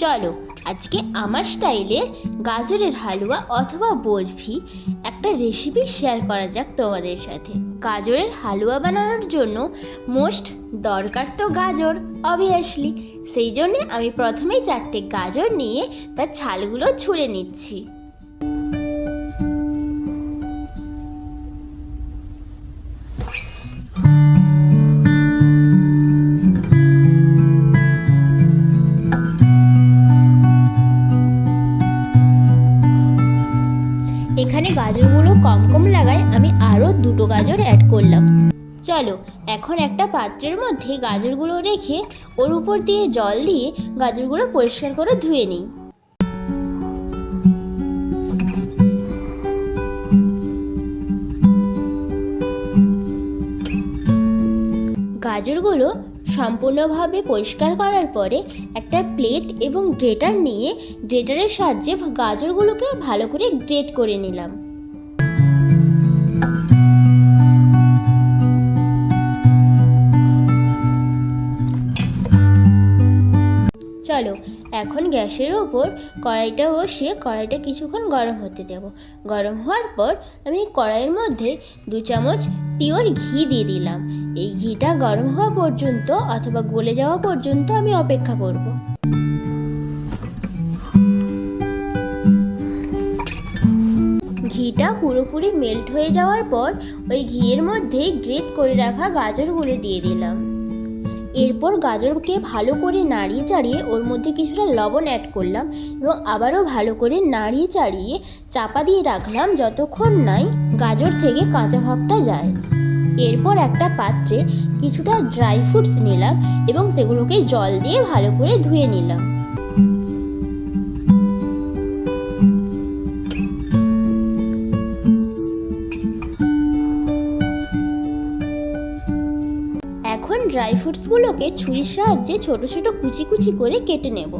চলো আজকে আমার স্টাইলের গাজরের হালুয়া অথবা বরফি একটা রেসিপি শেয়ার করা যাক তোমাদের সাথে। গাজরের হালুয়া বানানোর জন্য মোস্ট দরকার তো গাজর, অবভিয়াসলি। সেই জন্যে আমি প্রথমেই 4টে গাজর নিয়ে তার ছালগুলো ছুলে নিচ্ছি। এখানে গাজরগুলো কম কম লাগায় আমি আরও 2টো গাজর অ্যাড করলাম। চলো এখন একটা পাত্রের মধ্যে গাজরগুলো রেখে ওর উপর দিয়ে জল দিয়ে গাজরগুলো পরিষ্কার করে ধুয়ে নিই। গাজরগুলো সম্পূর্ণভাবে পরিষ্কার করার পরে একটা প্লেট এবং গ্রেটার নিয়ে গ্রেটারের সাহায্যে গাজরগুলোকে ভালো করে গ্রেট করে নিলাম। চলো এখন গ্যাসের ওপর কড়াইটা বসিয়ে কড়াইটা কিছুক্ষণ গরম হতে দেব। গরম হওয়ার পর আমি কড়াইয়ের মধ্যে 2 চামচ পিওর ঘি দিয়ে দিলাম। এই ঘিটা গরম হওয়া পর্যন্ত অথবা গলে যাওয়া পর্যন্ত আমি অপেক্ষা করব। ঘিটা পুরোপুরি মেল্ট হয়ে যাওয়ার পর ওই ঘিয়ের মধ্যে গ্রেট করে রাখা গাজরগুলো দিয়ে দিলাম। এরপর গাজরকে ভালো করে নাড়িয়ে চাড়িয়ে ওর মধ্যে কিছুটা লবণ অ্যাড করলাম এবং আবারও ভালো করে নাড়িয়ে চাড়িয়ে চাপা দিয়ে রাখলাম যতক্ষণ নাই গাজর থেকে কাঁচা ভাবটা যায়। এরপর একটা পাত্রে কিছুটা ড্রাই ফ্রুটস নিলাম এবং সেগুলোকে জল দিয়ে ভালো করে ধুয়ে নিলাম। এখন ড্রাই ফ্রুটসগুলোকে ছুরির সাহায্যে ছোট ছোট কুচি কুচি করে কেটে নেব।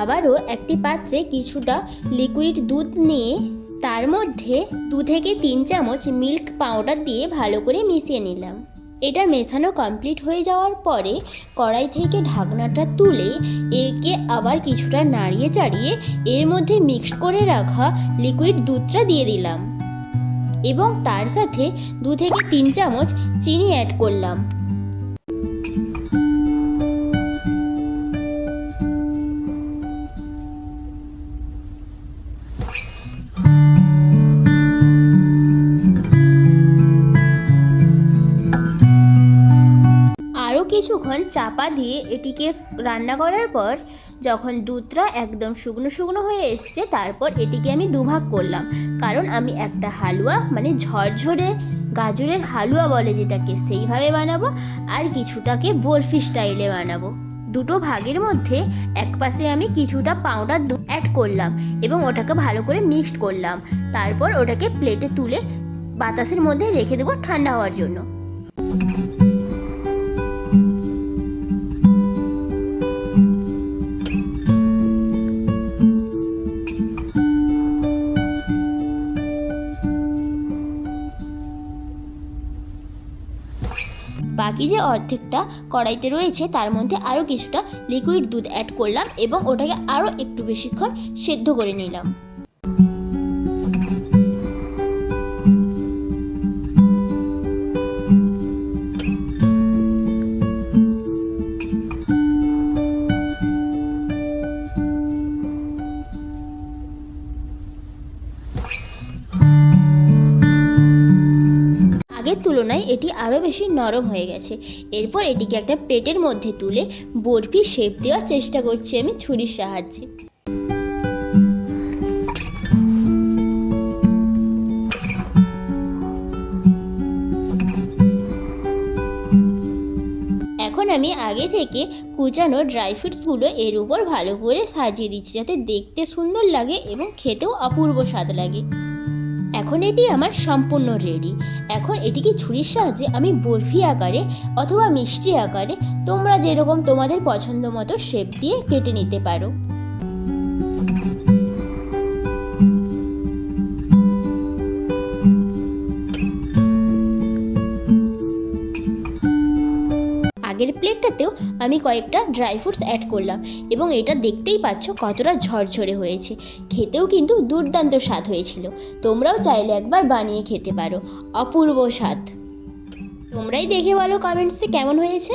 আবারও একটি পাত্রে কিছুটা লিকুইড দুধ নিয়ে তার মধ্যে 2 থেকে 3 চামচ মিল্ক পাউডার দিয়ে ভালো করে মিশিয়ে নিলাম। এটা মেশানো কমপ্লিট হয়ে যাওয়ার পরে কড়াই থেকে ঢাকনাটা তুলে একে আবার কিছুটা নাড়িয়ে চাড়িয়ে এর মধ্যে মিক্সড করে রাখা লিকুইড দুধটা দিয়ে দিলাম এবং তার সাথে 2 থেকে 3 চামচ চিনি অ্যাড করলাম। কিছুক্ষণ চাপা দিয়ে এটিকে রান্না করার পর যখন দুধটা একদম শুকনো শুকনো হয়ে এসছে তারপর এটিকে আমি 2 ভাগ করলাম, কারণ আমি একটা হালুয়া মানে ঝরঝরে গাজরের হালুয়া বলে যেটাকে সেইভাবে বানাবো আর কিছুটাকে বরফি স্টাইলে বানাবো। 2টো ভাগের মধ্যে এক পাশে আমি কিছুটা পাউডার দুধ অ্যাড করলাম এবং ওটাকে ভালো করে মিক্সড করলাম। তারপর ওটাকে প্লেটে তুলে বাতাসের মধ্যে রেখে দেবো ঠান্ডা হওয়ার জন্য। বাকি যে অর্ধেকটা কড়াইতে রয়েছে তার মধ্যে আরও কিছুটা লিকুইড দুধ অ্যাড করলাম এবং ওটাকে আরও একটু বেশিক্ষণ সেদ্ধ করে নিলাম। আগের তুলনায় এটি আরও বেশি নরম হয়ে গেছে। এরপর এটিকে একটা প্লেটের মধ্যে তুলে বরফি শেপ দেওয়ার চেষ্টা করছি আমি ছুরির সাহায্যে। এখন আমি আগে থেকে কুচানো ড্রাই ফ্রুটসগুলো এর উপর ভালো করে সাজিয়ে দিচ্ছি, যাতে দেখতে সুন্দর লাগে এবং খেতেও অপূর্ব স্বাদ লাগে। এখন এটি আমার সম্পূর্ণ রেডি। এখন এটিকে ছুরির সাহায্যে আমি বরফি আকারে অথবা মিষ্টি আকারে, তোমরা যেরকম তোমাদের পছন্দ মতো শেপ দিয়ে কেটে নিতে পারো। আগের প্লেটটাতেও আমি কয়েকটা ড্রাই ফ্রুটস অ্যাড করলাম এবং এটা দেখতেই পাচ্ছ কতটা ঝরঝরে হয়েছে। খেতেও কিন্তু দুর্দান্ত স্বাদ হয়েছিল। তোমরাও চাইলে একবার বানিয়ে খেতে পারো, অপূর্ব স্বাদ। তোমরাই দেখে বলো কমেন্টসে কেমন হয়েছে।